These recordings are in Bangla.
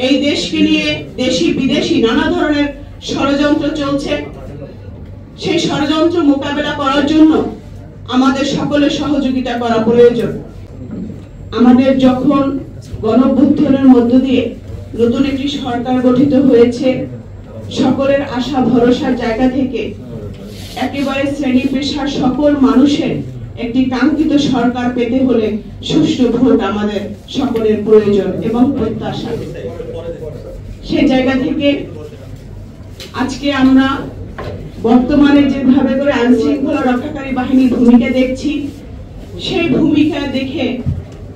এই দেশকে নিয়ে দেশি বিদেশি নানা ধরনের ষড়যন্ত্র চলছে। সেই ষড়যন্ত্র মোকাবেলা করার জন্য আমাদের সকলের সহযোগিতা করা প্রয়োজন। আমাদের যখন গণঅভ্যুত্থানের মধ্য দিয়ে নতুন একটি সরকার গঠিত হয়েছে, সকলের আশা ভরসার জায়গা থেকে একেবারে শ্রেণী পেশার সকল মানুষের একটি কাঙ্ক্ষিত সরকার পেতে হলে সুষ্ঠু ভোট আমাদের সকলের প্রয়োজন এবং প্রত্যাশা। সেই জায়গা থেকে আজকে আমরা বর্তমানে যেভাবে করে আইন শৃঙ্খলা রক্ষাকারী বাহিনীর ভূমিকা দেখছি, সেই ভূমিকা দেখে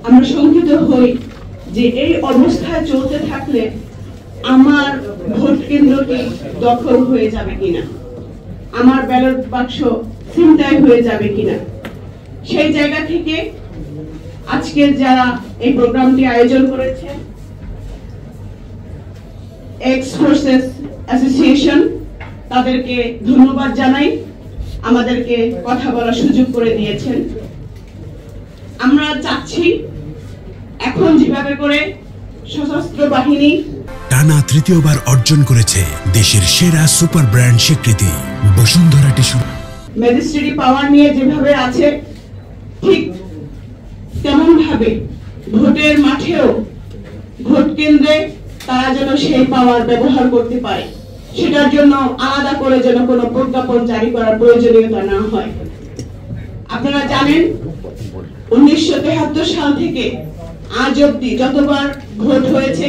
আমরা শঙ্কিত হই যে এই অবস্থায় চলতে থাকলে আমার ভোট কেন্দ্রটি দখল হয়ে যাবে কিনা, আমার ব্যালট বাক্স ছিনতাই হয়ে যাবে কিনা। সেই জায়গা থেকে আজকে যারা এই প্রোগ্রামটি আয়োজন করেছে, এক্স ফোর্সেস অ্যাসোসিয়েশন, তাদেরকে ধন্যবাদ জানাই, আমাদেরকে কথা বলার সুযোগ করে দিয়েছেন। আমরা চাচ্ছি এখন যেভাবে করে সশস্ত্র বাহিনী টানা তৃতীয়বার অর্জন করেছে দেশের সেরা সুপার ব্র্যান্ড স্বীকৃতি বসুন্ধরা টিস্যু, ম্যাজিস্ট্রেটি পাওয়ার নিয়ে যেভাবে আছে, ঠিক তেমন ভাবে ভোটের মাঠেও ভোট কেন্দ্রে তারা যেন সেই পাওয়ার ব্যবহার করতে পারে, সেটার জন্য আলাদা করে যেন কোনো প্রজ্ঞাপন জারি করার প্রয়োজনীয়তা না হয়। আপনারা জানেন 1973 সাল থেকে আজ অব্দি যতবার ভোট হয়েছে,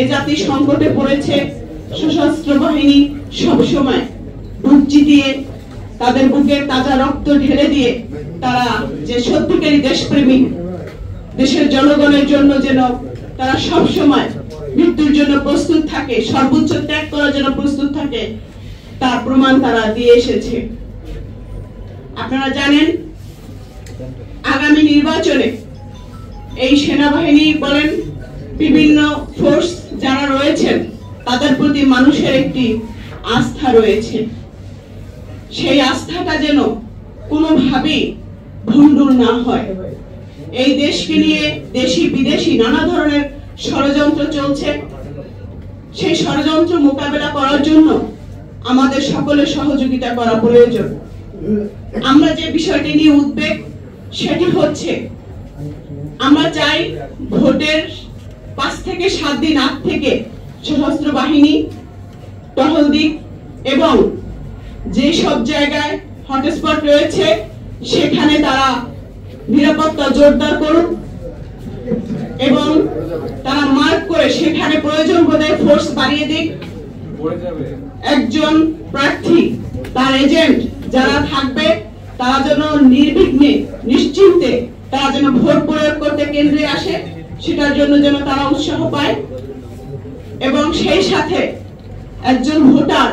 এ জাতি সংকটে পড়েছে, সশস্ত্র বাহিনী সবসময় বুক চিতিয়ে তাদের বুকের তাজা রক্ত ঢেলে দিয়ে তারা যে সত্যিকারী দেশপ্রেমী, দেশের জনগণের জন্য যেন তারা সব সময় মৃত্যুর জন্য প্রস্তুত থাকে, সর্বোচ্চ ত্যাগ করার জন্য প্রস্তুত থাকে, তার প্রমাণ তারা দিয়ে এসেছে। আপনারা জানেন আগামী নির্বাচনে এই সেনাবাহিনী বলেন, বিভিন্ন ফোর্স যারা রয়েছেন, তাদের প্রতি মানুষের একটি আস্থা রয়েছে। সেই আস্থাটা যেন কোনোভাবেই ভণ্ডুল না হয়। এই দেশকে নিয়ে দেশি বিদেশি নানা ধরনের ষড়যন্ত্র চলছে। সেই ষড়যন্ত্র মোকাবেলা করার জন্য আমাদের সকলের সহযোগিতা করা প্রয়োজন। আমরা যে বিষয়টি নিয়ে উদ্বেগ, সেটি হচ্ছে আমরা চাই ভোটের 5 থেকে 7 দিন আগ থেকে সশস্ত্র বাহিনী টহল দিক এবং যে সব জায়গায় হটস্পট রয়েছে সেখানে তারা নিরাপত্তা জোরদার করুন এবং তারা মার্ক করে সেখানে প্রয়োজন বোধে ফোর্স বাড়িয়ে দিক। একজন প্রার্থী, তার এজেন্ট যারা থাকবে, তারা যেন নির্বিঘ্নে নিশ্চিন্তে তারা যেন ভোট প্রয়োগ করতে কেন্দ্রে আসে, সেটার জন্য যেন তারা উৎসাহ পায়। এবং সেই সাথে একজন ভোটার,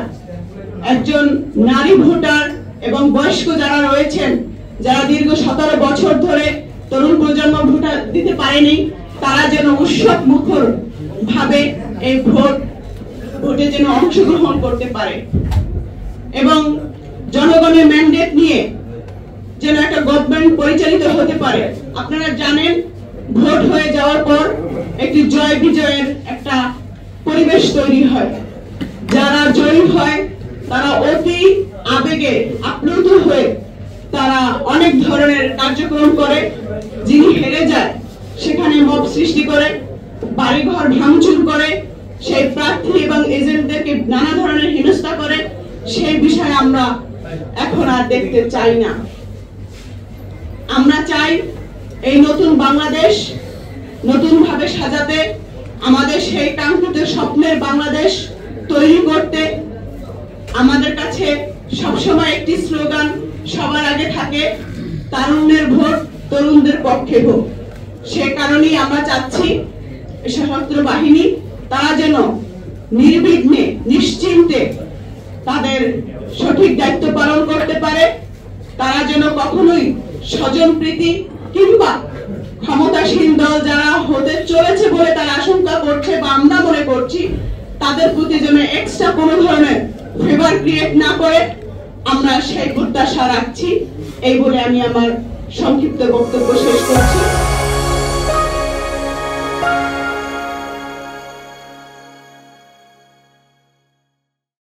একজন নারী ভোটার এবং বয়স্ক যারা রয়েছেন, যারা দীর্ঘ 17 বছর ধরে তরুণ প্রজন্ম ভোটার দিতে পারেনি, তারা যেন উৎসব মুখর ভাবে এই ভোটে যেন অংশগ্রহণ করতে পারে এবং জনগণের ম্যান্ডেট নিয়ে যেন একটা গভর্নমেন্ট পরিচালিত হতে পারে। আপনারা জানেন ভোট হয়ে যাওয়ার পর একটি জয় বিজয়ের একটা পরিবেশ তৈরি হয়। যারা জয়ী হয় তারা অতি আবেগে আপ্লুত হয়ে তারা অনেক ধরনের কার্যক্রম করে। যিনি হেরে যায় সেখানে মব সৃষ্টি করে, বাড়িঘর ভাঙচুর করে, সেই প্রার্থী এবং এজেন্টদেরকে নানা ধরনের হেনস্থা করে। সেই বিষয়ে আমরা এখন আর দেখতে চাই না। আমরা চাই এই নতুন বাংলাদেশ নতুন ভাবে সাজাতে, আমাদের সেই কাঙ্ক্ষিত স্বপ্নের বাংলাদেশ তৈরি করতে। আমাদের কাছে সবসময় একটি স্লোগান সবার আগে থাকে, তারুণ্যের ভোট তরুণদের পক্ষে ভোট। সে কারণেই আমরা চাচ্ছি সশস্ত্র বাহিনী তারা যেন নির্বিঘ্নে নিশ্চিন্তে তাদের সঠিক দায়িত্ব পালন করতে পারে। তারা যেন কখনোই স্বজনপ্রীতি কিংবা ক্ষমতাসীন দল যারা হতে চলেছে বলে তারা আশঙ্কা করছে বা আমরা মনে করছি, তাদের প্রতি যেন এক্সট্রা কোনো ধরনের ফেভার ক্রিয়েট না করে, আমরা সেই প্রত্যাশা রাখছি। এই বলে আমি আমার সংক্ষিপ্ত বক্তব্য শেষ করছি।